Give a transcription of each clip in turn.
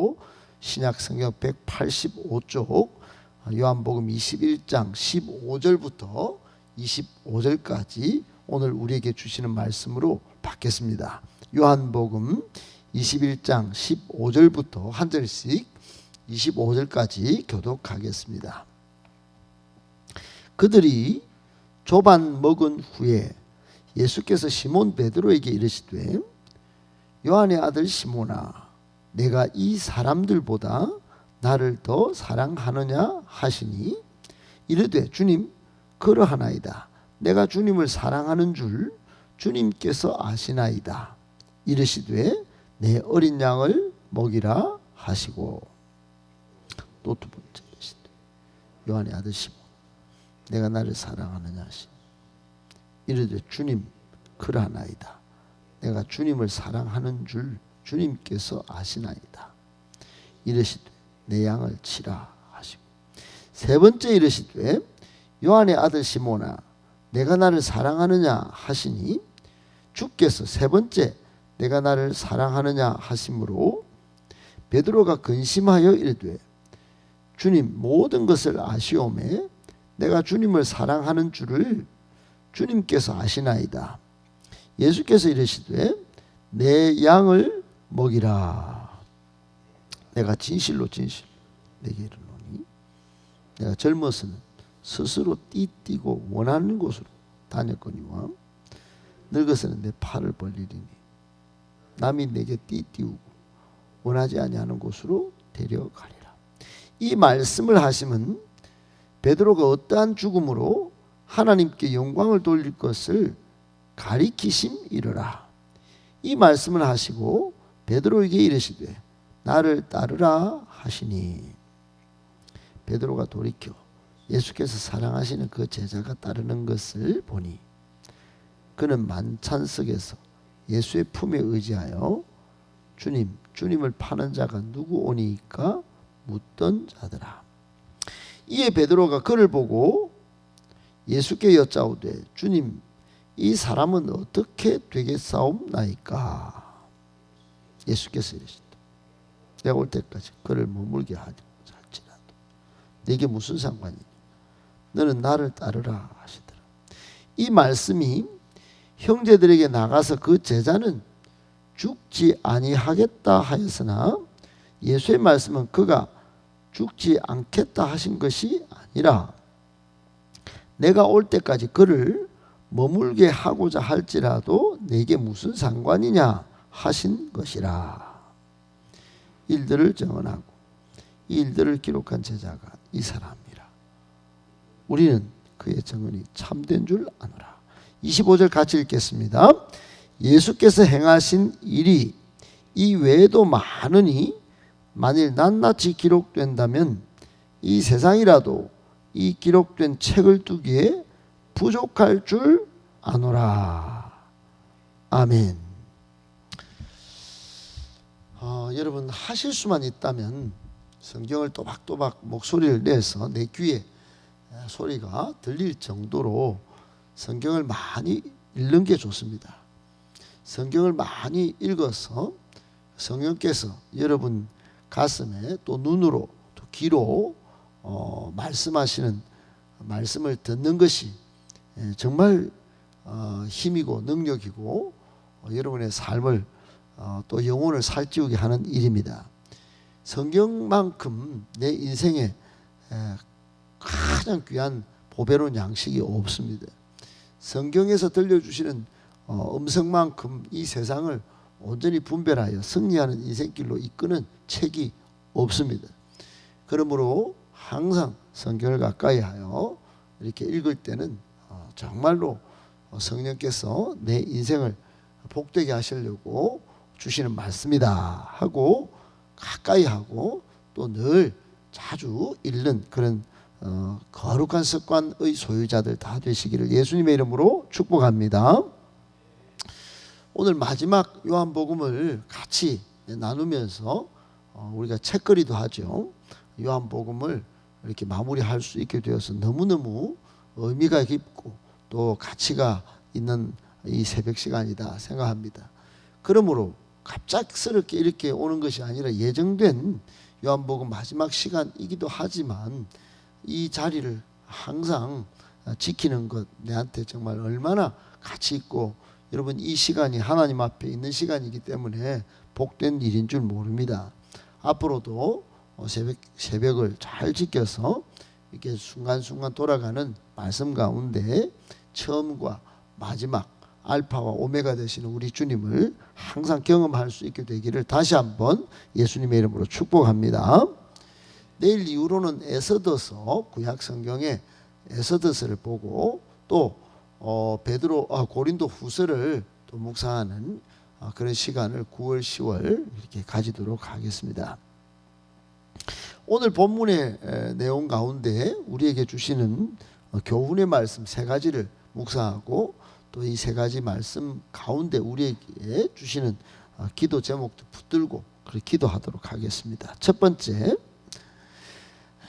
번호로 신약 성경 185쪽 요한복음 21장 15절부터 25절까지 오늘 우리에게 주시는 말씀으로 받겠습니다. 요한복음 21장 15절부터 한 절씩 25절까지 교독하겠습니다. 그들이 조반 먹은 후에 예수께서 시몬 베드로에게 이르시되 요한의 아들 시몬아 내가 이 사람들보다 나를 더 사랑하느냐 하시니 이르되 주님 그러하나이다. 내가 주님을 사랑하는 줄 주님께서 아시나이다. 이르시되 내 어린 양을 먹이라 하시고 또 두 번째 이르시되 요한의 아들 시몬 내가 나를 사랑하느냐 하시니 이르되 주님 그러하나이다. 내가 주님을 사랑하는 줄 주님께서 아시나이다. 이르시되 내 양을 치라 하시고 세 번째 이르시되 요한의 아들 시몬아 내가 나를 사랑하느냐 하시니 주께서 세 번째 내가 나를 사랑하느냐 하심으로 베드로가 근심하여 이르되 주님 모든 것을 아시오매 내가 주님을 사랑하는 줄을 주님께서 아시나이다. 예수께서 이르시되 내 양을 먹이라. 내가 진실로 내게 이르노니 내가 젊어서는 스스로 띠띠고 원하는 곳으로 다녔거니와 늙어서는 내 팔을 벌리리니 남이 내게 띠띠우고 원하지 아니하는 곳으로 데려가리라. 이 말씀을 하시면 베드로가 어떠한 죽음으로 하나님께 영광을 돌릴 것을 가리키심이로라. 이 말씀을 하시고 베드로에게 이르시되 나를 따르라 하시니 베드로가 돌이켜 예수께서 사랑하시는 그 제자가 따르는 것을 보니 그는 만찬석에서 예수의 품에 의지하여 주님을 파는 자가 누구 오니까 묻던 자더라. 이에 베드로가 그를 보고 예수께 여짜오되 주님 이 사람은 어떻게 되겠사옵나이까. 예수께서 이르시되 내가 올 때까지 그를 머물게 하지 할지라도 내게 무슨 상관이냐. 너는 나를 따르라 하시더라. 이 말씀이 형제들에게 나가서 그 제자는 죽지 아니하겠다 하였으나 예수의 말씀은 그가 죽지 않겠다 하신 것이 아니라 내가 올 때까지 그를 머물게 하고자 할지라도 내게 무슨 상관이냐 하신 것이라. 일들을 정언하고 이 일들을 기록한 제자가 이 사람이라. 우리는 그의 정언이 참된 줄 아노라. 25절 같이 읽겠습니다. 예수께서 행하신 일이 이 외에도 많으니 만일 낱낱이 기록된다면 이 세상이라도 이 기록된 책을 두기에 부족할 줄 아노라. 아멘. 여러분 하실 수만 있다면 성경을 또박또박 목소리를 내서 내 귀에 소리가 들릴 정도로 성경을 많이 읽는 게 좋습니다. 성경을 많이 읽어서 성령께서 여러분 가슴에 또 눈으로 또 귀로 말씀하시는 말씀을 듣는 것이 정말 힘이고 능력이고 여러분의 삶을 또 영혼을 살찌우게 하는 일입니다. 성경만큼 내 인생에 가장 귀한 보배로운 양식이 없습니다. 성경에서 들려주시는 음성만큼 이 세상을 온전히 분별하여 승리하는 인생길로 이끄는 책이 없습니다. 그러므로 항상 성경을 가까이 하여 이렇게 읽을 때는 정말로 성령께서 내 인생을 복되게 하시려고 주시는 말씀이다 하고 가까이 하고 또 늘 자주 읽는 그런 거룩한 습관의 소유자들 다 되시기를 예수님의 이름으로 축복합니다. 오늘 마지막 요한복음을 같이 나누면서 우리가 책거리도 하죠. 요한복음을 이렇게 마무리할 수 있게 되어서 너무너무 의미가 깊고 또 가치가 있는 이 새벽 시간이다 생각합니다. 그러므로 갑작스럽게 이렇게 오는 것이 아니라 예정된 요한복음 마지막 시간이기도 하지만 이 자리를 항상 지키는 것 내한테 정말 얼마나 가치 있고, 여러분 이 시간이 하나님 앞에 있는 시간이기 때문에 복된 일인 줄 모릅니다. 앞으로도 새벽을 잘 지켜서 이렇게 순간순간 돌아가는 말씀 가운데 처음과 마지막 알파와 오메가 되시는 우리 주님을 항상 경험할 수 있게 되기를 다시 한번 예수님의 이름으로 축복합니다. 내일 이후로는 에서더서, 구약 성경의 에서더서를 보고 또 고린도 후서를 또 묵상하는 그런 시간을 9월 10월 이렇게 가지도록 하겠습니다. 오늘 본문의 내용 가운데 우리에게 주시는 교훈의 말씀 세 가지를 묵상하고 또 이 세 가지 말씀 가운데 우리에게 주시는 기도 제목도 붙들고 그렇게 기도하도록 하겠습니다. 첫 번째,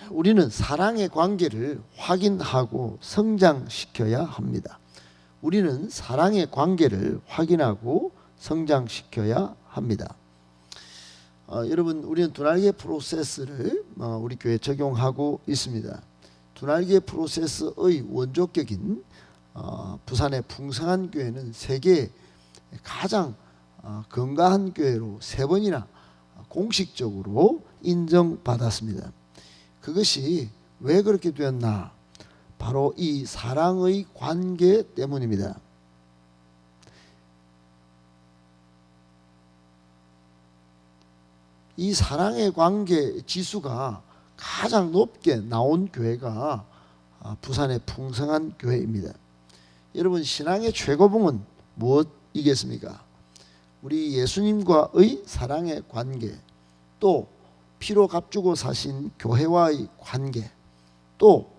우리는 사랑의 관계를 확인하고 성장시켜야 합니다. 우리는 사랑의 관계를 확인하고 성장시켜야 합니다. 여러분, 우리는 두날개 프로세스를 우리 교회에 적용하고 있습니다. 두날개 프로세스의 원조격인 부산의 풍성한 교회는 세계의 가장 건강한 교회로 3번이나 공식적으로 인정받았습니다. 그것이 왜 그렇게 되었나? 바로 이 사랑의 관계 때문입니다. 이 사랑의 관계 지수가 가장 높게 나온 교회가 부산의 풍성한 교회입니다. 여러분, 신앙의 최고봉은 무엇이겠습니까? 우리 예수님과의 사랑의 관계, 또 피로 값주고 사신 교회와의 관계, 또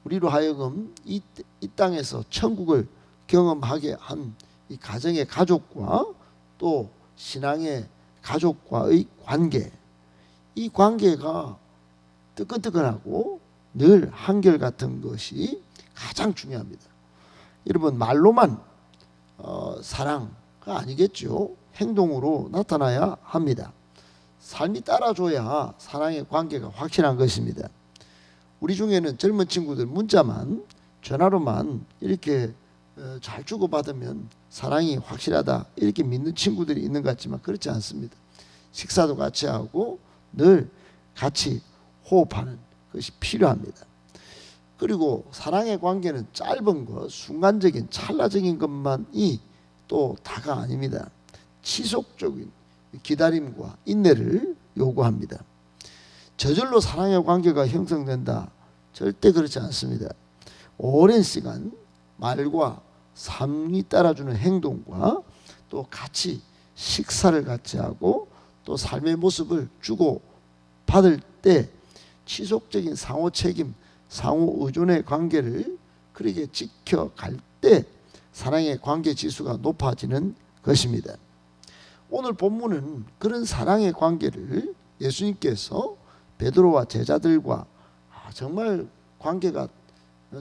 우리로 하여금 이 땅에서 천국을 경험하게 한 이 가정의 가족과 또 신앙의 가족과의 관계, 이 관계가 뜨끈뜨끈하고 늘 한결같은 것이 가장 중요합니다. 여러분, 말로만 사랑가 아니겠죠. 행동으로 나타나야 합니다. 삶이 따라줘야 사랑의 관계가 확실한 것입니다. 우리 중에는 젊은 친구들 문자만, 전화로만 이렇게 잘 주고받으면 사랑이 확실하다 이렇게 믿는 친구들이 있는 것 같지만 그렇지 않습니다. 식사도 같이 하고 늘 같이 호흡하는 것이 필요합니다. 그리고 사랑의 관계는 짧은 것, 순간적인 찰나적인 것만이 또 다가 아닙니다. 지속적인 기다림과 인내를 요구합니다. 저절로 사랑의 관계가 형성된다? 절대 그렇지 않습니다. 오랜 시간 말과 삶이 따라주는 행동과 또 같이 식사를 같이 하고 또 삶의 모습을 주고 받을 때 지속적인 상호 책임, 상호 의존의 관계를 그렇게 지켜갈 때 사랑의 관계 지수가 높아지는 것입니다. 오늘 본문은 그런 사랑의 관계를 예수님께서 베드로와 제자들과 정말 관계가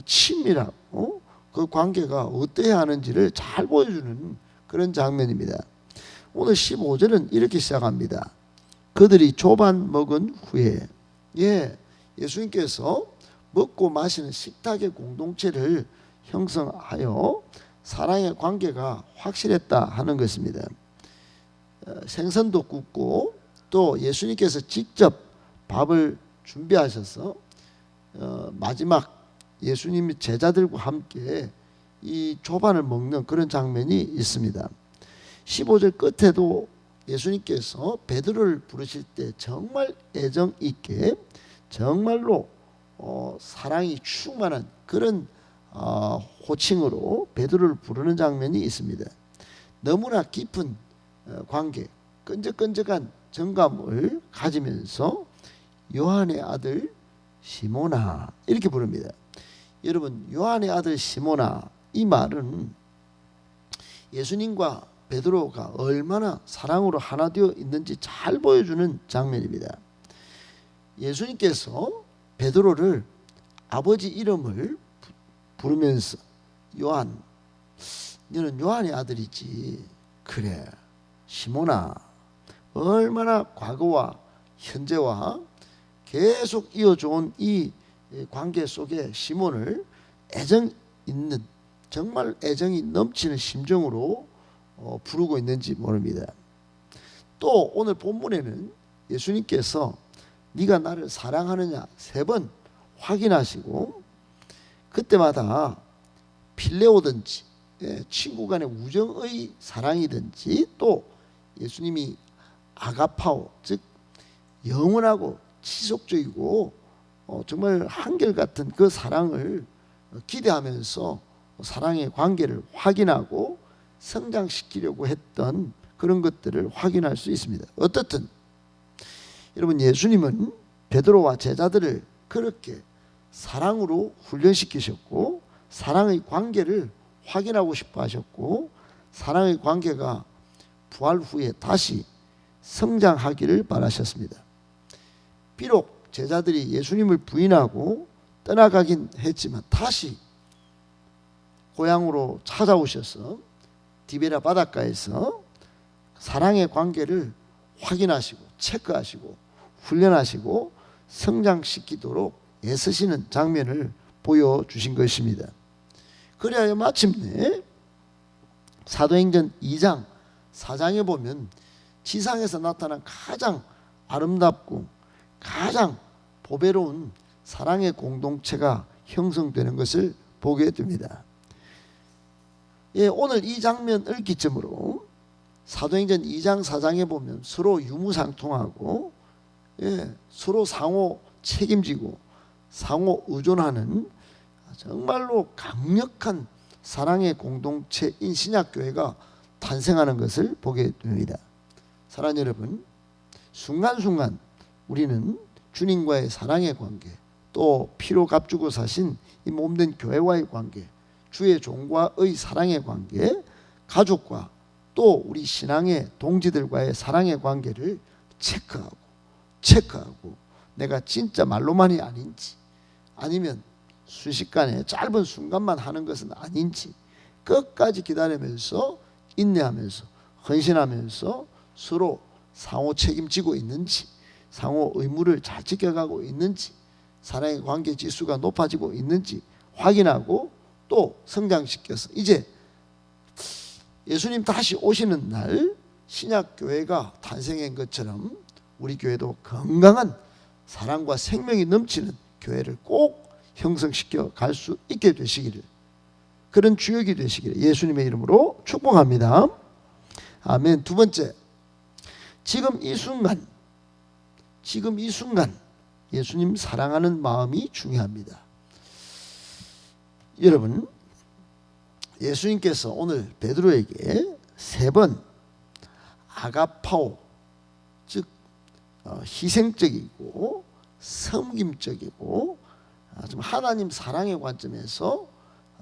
친밀하고 그 관계가 어떠해야 하는지를 잘 보여주는 그런 장면입니다. 오늘 15절은 이렇게 시작합니다. 그들이 조반 먹은 후에, 예수님께서 먹고 마시는 식탁의 공동체를 형성하여 사랑의 관계가 확실했다 하는 것입니다. 생선도 굽고 또 예수님께서 직접 밥을 준비하셔서 마지막 예수님이 제자들과 함께 이 조반을 먹는 그런 장면이 있습니다. 15절 끝에도 예수님께서 베드로를 부르실 때 정말 애정 있게 정말로 사랑이 충만한 그런 호칭으로 베드로를 부르는 장면이 있습니다. 너무나 깊은 관계, 끈적끈적한 정감을 가지면서 요한의 아들 시모나 이렇게 부릅니다. 여러분, 요한의 아들 시모나, 이 말은 예수님과 베드로가 얼마나 사랑으로 하나 되어 있는지 잘 보여주는 장면입니다. 예수님께서 베드로를 아버지 이름을 부르면서 요한, 너는 요한의 아들이지. 그래, 시모나, 얼마나 과거와 현재와 계속 이어져온 이 관계 속에 시몬을 애정 있는, 정말 애정이 넘치는 심정으로 부르고 있는지 모릅니다. 또 오늘 본문에는 예수님께서 네가 나를 사랑하느냐 3번 확인하시고, 그때마다 필레오든지 친구 간의 우정의 사랑이든지, 또 예수님이 아가파오, 즉 영원하고 지속적이고 정말 한결같은 그 사랑을 기대하면서 사랑의 관계를 확인하고 성장시키려고 했던 그런 것들을 확인할 수 있습니다. 어떻든 여러분, 예수님은 베드로와 제자들을 그렇게 사랑으로 훈련시키셨고, 사랑의 관계를 확인하고 싶어 하셨고, 사랑의 관계가 부활 후에 다시 성장하기를 바라셨습니다. 비록 제자들이 예수님을 부인하고 떠나가긴 했지만 다시 고향으로 찾아오셔서 디베라 바닷가에서 사랑의 관계를 확인하시고 체크하시고 훈련하시고 성장시키도록 애쓰시는 장면을 보여주신 것입니다. 그래야 마침내 사도행전 2장 4장에 보면 지상에서 나타난 가장 아름답고 가장 보배로운 사랑의 공동체가 형성되는 것을 보게 됩니다. 오늘 이 장면을 기점으로 사도행전 2장 4장에 보면 서로 유무상통하고 서로 상호 책임지고 상호 의존하는 정말로 강력한 사랑의 공동체인 신약교회가 탄생하는 것을 보게 됩니다. 사랑하는 여러분, 순간순간 우리는 주님과의 사랑의 관계, 또 피로 값주고 사신 이 몸된 교회와의 관계, 주의 종과의 사랑의 관계, 가족과 또 우리 신앙의 동지들과의 사랑의 관계를 체크하고 내가 진짜 말로만이 아닌지, 아니면 순식간에 짧은 순간만 하는 것은 아닌지 끝까지 기다리면서 인내하면서 헌신하면서 서로 상호 책임지고 있는지, 상호 의무를 잘 지켜가고 있는지, 사랑의 관계 지수가 높아지고 있는지 확인하고 또 성장시켜서 이제 예수님 다시 오시는 날 신약교회가 탄생한 것처럼 우리 교회도 건강한 사랑과 생명이 넘치는 교회를 꼭 형성시켜 갈 수 있게 되시기를, 그런 주역이 되시기를 예수님의 이름으로 축복합니다. 아멘. 두 번째, 지금 이 순간 예수님 사랑하는 마음이 중요합니다. 여러분, 예수님께서 오늘 베드로에게 3번 아가파오, 즉 희생적이고 섬김적이고 좀 하나님 사랑의 관점에서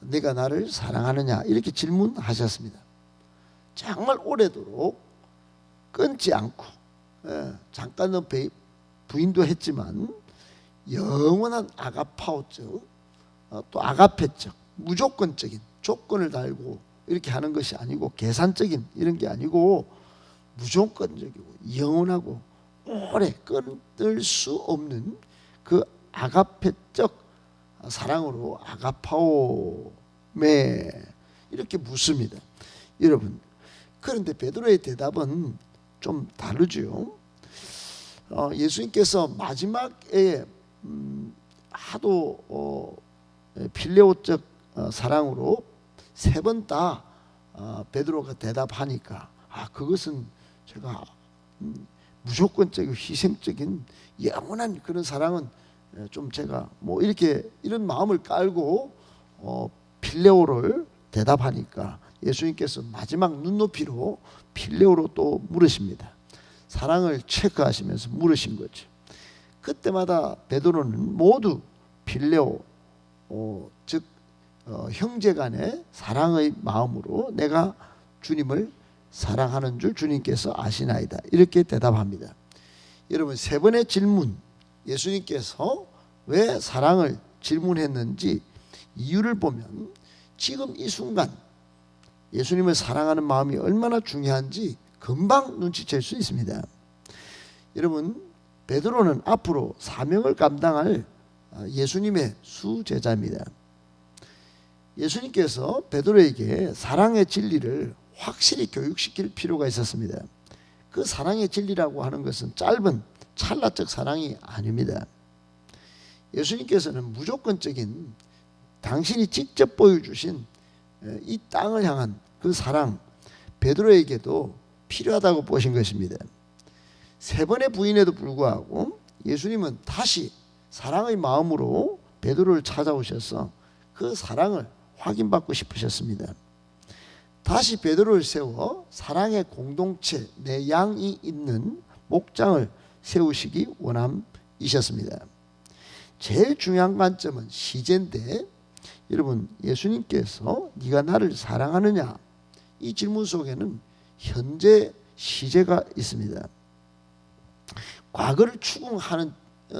내가 나를 사랑하느냐 이렇게 질문하셨습니다. 정말 오래도록 끊지 않고 잠깐은 부인도 했지만 영원한 아가파오적, 또 아가페적, 무조건적인 조건을 달고 이렇게 하는 것이 아니고 계산적인 이런 게 아니고 무조건적이고 영원하고 오래 끊을 수 없는 그 아가페적 사랑으로 아가파오메 이렇게 묻습니다. 여러분, 그런데 베드로의 대답은 좀 다르죠. 예수님께서 마지막에 하도 필레오적 사랑으로 3번 다 베드로가 대답하니까 그것은 제가 무조건적이고 희생적인 영원한 그런 사랑은 좀 제가 뭐 이렇게 이런 마음을 깔고 필레오를 대답하니까 예수님께서 마지막 눈높이로 필레오로 또 물으십니다. 사랑을 체크하시면서 물으신 거죠. 그때마다 베드로는 모두 필레오, 즉 형제 간의 사랑의 마음으로 내가 주님을 사랑하는 줄 주님께서 아시나이다 이렇게 대답합니다. 여러분, 3번의 질문, 예수님께서 왜 사랑을 질문했는지 이유를 보면 지금 이 순간 예수님을 사랑하는 마음이 얼마나 중요한지 금방 눈치챌 수 있습니다. 여러분, 베드로는 앞으로 사명을 감당할 예수님의 수제자입니다. 예수님께서 베드로에게 사랑의 진리를 확실히 교육시킬 필요가 있었습니다. 그 사랑의 진리라고 하는 것은 짧은 찰나적 사랑이 아닙니다. 예수님께서는 무조건적인 당신이 직접 보여주신 이 땅을 향한 그 사랑, 베드로에게도 필요하다고 보신 것입니다. 3번의 부인에도 불구하고 예수님은 다시 사랑의 마음으로 베드로를 찾아오셔서 그 사랑을 확인받고 싶으셨습니다. 다시 베드로를 세워 사랑의 공동체, 내 양이 있는 목장을 세우시기 원함이셨습니다. 제일 중요한 관점은 시제인데, 여러분, 예수님께서 네가 나를 사랑하느냐, 이 질문 속에는 현재 시제가 있습니다. 과거를 추궁하는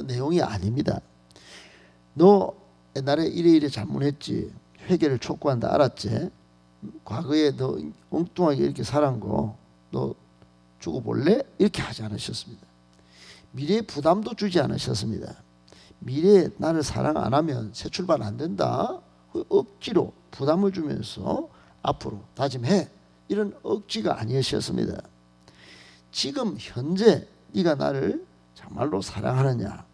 내용이 아닙니다. 너 옛날에 이래 잘못했지, 회개를 촉구한다, 알았지? 과거에 너 엉뚱하게 이렇게 살한 거 너 죽어볼래? 이렇게 하지 않으셨습니다. 미래에 부담도 주지 않으셨습니다. 미래에 나를 사랑 안 하면 새 출발 안 된다, 억지로 부담을 주면서 앞으로 다짐해, 이런 억지가 아니었습니다. 지금 현재 네가 나를 정말로 사랑하느냐,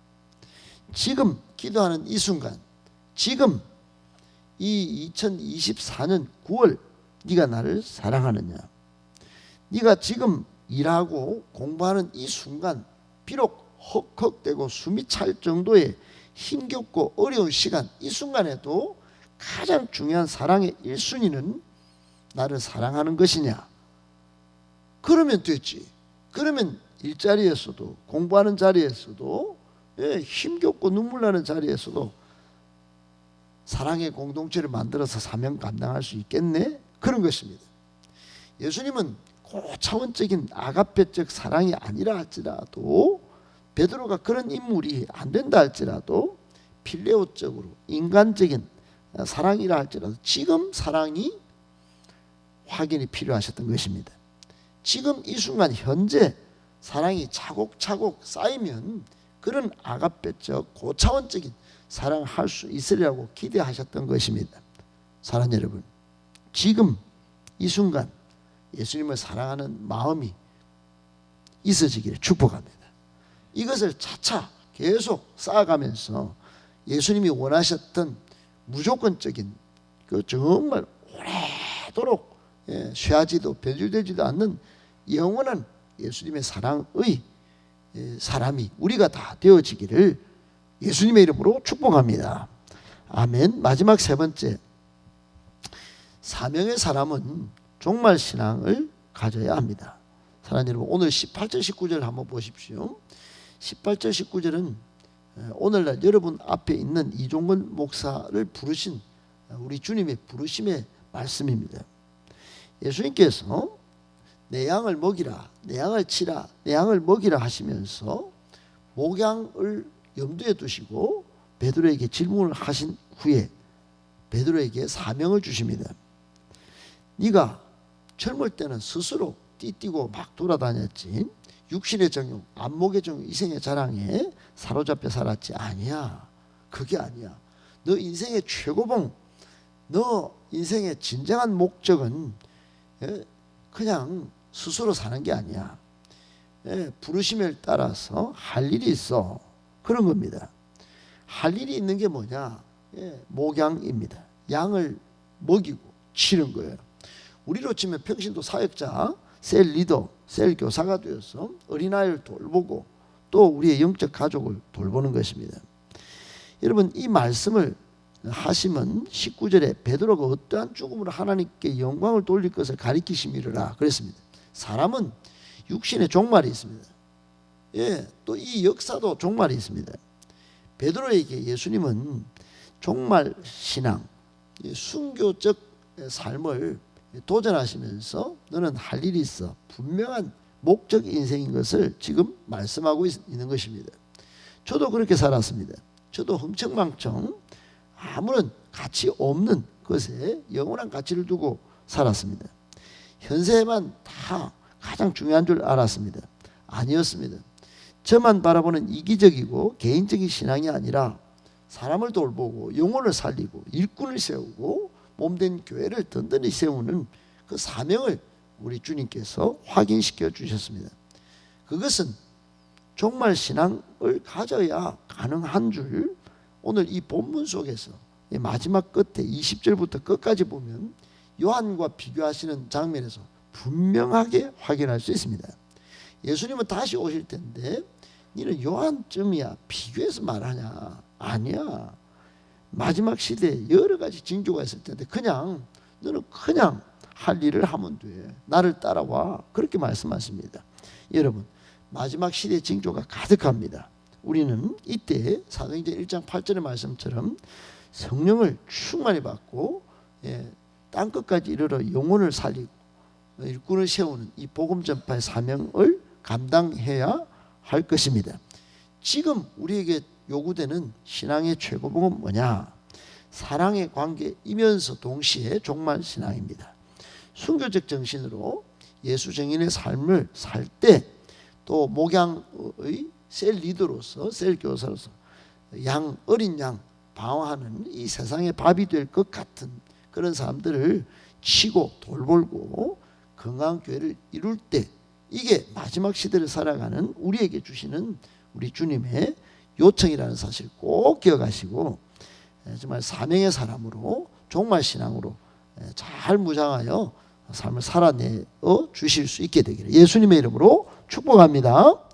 지금 기도하는 이 순간, 지금 이 2024년 9월 네가 나를 사랑하느냐, 네가 지금 일하고 공부하는 이 순간, 비록 헉헉대고 숨이 찰 정도의 힘겹고 어려운 시간, 이 순간에도 가장 중요한 사랑의 1순위는 나를 사랑하는 것이냐, 그러면 됐지. 그러면 일자리에서도, 공부하는 자리에서도, 힘겹고 눈물 나는 자리에서도 사랑의 공동체를 만들어서 사명 감당할 수 있겠네, 그런 것입니다. 예수님은 고차원적인 아가페적 사랑이 아니라 할지라도, 베드로가 그런 인물이 안 된다 할지라도, 필레오적으로 인간적인 사랑이라 할지라도 지금 사랑이 확인이 필요하셨던 것입니다. 지금 이 순간 현재 사랑이 차곡차곡 쌓이면 그런 아가페적 고차원적인 사랑을 할 수 있으리라고 기대하셨던 것입니다. 사랑하는 여러분, 지금 이 순간 예수님을 사랑하는 마음이 있어지기를 축복합니다. 이것을 차차 계속 쌓아가면서 예수님이 원하셨던 무조건적인 그 정말 오래도록 쇠하지도 변질되지도 않는 영원한 예수님의 사랑의 사람이 우리가 다 되어지기를 예수님의 이름으로 축복합니다. 아멘. 마지막 3번째, 사명의 사람은 종말 신앙을 가져야 합니다. 사랑하는 여러분, 오늘 18절 19절 한번 보십시오. 18절 19절은 오늘날 여러분 앞에 있는 이종건 목사를 부르신 우리 주님의 부르심의 말씀입니다. 예수님께서 내 양을 먹이라, 내 양을 치라, 내 양을 먹이라 하시면서 목양을 염두에 두시고 베드로에게 질문을 하신 후에 베드로에게 사명을 주십니다. 네가 젊을 때는 스스로 띠뛰고 막 돌아다녔지, 육신의 정욕, 안목의 정욕, 이생의 자랑에 사로잡혀 살았지. 아니야, 그게 아니야. 너 인생의 최고봉, 너 인생의 진정한 목적은 그냥 스스로 사는 게 아니야. 부르심을 따라서 할 일이 있어, 그런 겁니다. 할 일이 있는 게 뭐냐? 목양입니다. 양을 먹이고 치는 거예요. 우리로 치면 평신도 사역자, 셀 리더, 셀 교사가 되어서 어린아이를 돌보고 또 우리의 영적 가족을 돌보는 것입니다. 여러분, 이 말씀을 하시면 19절에 베드로가 어떠한 죽음으로 하나님께 영광을 돌릴 것을 가리키심이라 그랬습니다. 사람은 육신의 종말이 있습니다. 또 이 역사도 종말이 있습니다. 베드로에게 예수님은 종말 신앙, 순교적 삶을 도전하시면서 너는 할 일이 있어, 분명한 목적 인생인 것을 지금 말씀하고 있는 것입니다. 저도 그렇게 살았습니다. 저도 흥청망청 아무런 가치 없는 것에 영원한 가치를 두고 살았습니다. 현세만 다 가장 중요한 줄 알았습니다. 아니었습니다. 저만 바라보는 이기적이고 개인적인 신앙이 아니라 사람을 돌보고 영혼을 살리고 일꾼을 세우고 몸된 교회를 든든히 세우는 그 사명을 우리 주님께서 확인시켜 주셨습니다. 그것은 종말 신앙을 가져야 가능한 줄 오늘 이 본문 속에서 마지막 끝에 20절부터 끝까지 보면 요한과 비교하시는 장면에서 분명하게 확인할 수 있습니다. 예수님은 다시 오실 텐데 너는 요한쯤이야 비교해서 말하냐? 아니야. 마지막 시대에 여러 가지 징조가 있을 텐데 너는 그냥 할 일을 하면 돼. 나를 따라와. 그렇게 말씀하십니다. 여러분, 마지막 시대의 징조가 가득합니다. 우리는 이때 사도행전 1장 8절의 말씀처럼 성령을 충만히 받고 땅끝까지 이르러 영혼을 살리고 일꾼을 세우는 이 복음 전파의 사명을 감당해야 할 것입니다. 지금 우리에게 요구되는 신앙의 최고봉은 뭐냐? 사랑의 관계이면서 동시에 종말 신앙입니다. 순교적 정신으로 예수 증인의 삶을 살 때 또 목양의 셀 리더로서 셀 교사로서 어린 양 방어하는 이 세상의 밥이 될 것 같은 그런 사람들을 치고 돌보고 건강한 교회를 이룰 때 이게 마지막 시대를 살아가는 우리에게 주시는 우리 주님의 요청이라는 사실 꼭 기억하시고 정말 사명의 사람으로 종말 신앙으로 잘 무장하여 삶을 살아내어 주실 수 있게 되기를 예수님의 이름으로 축복합니다.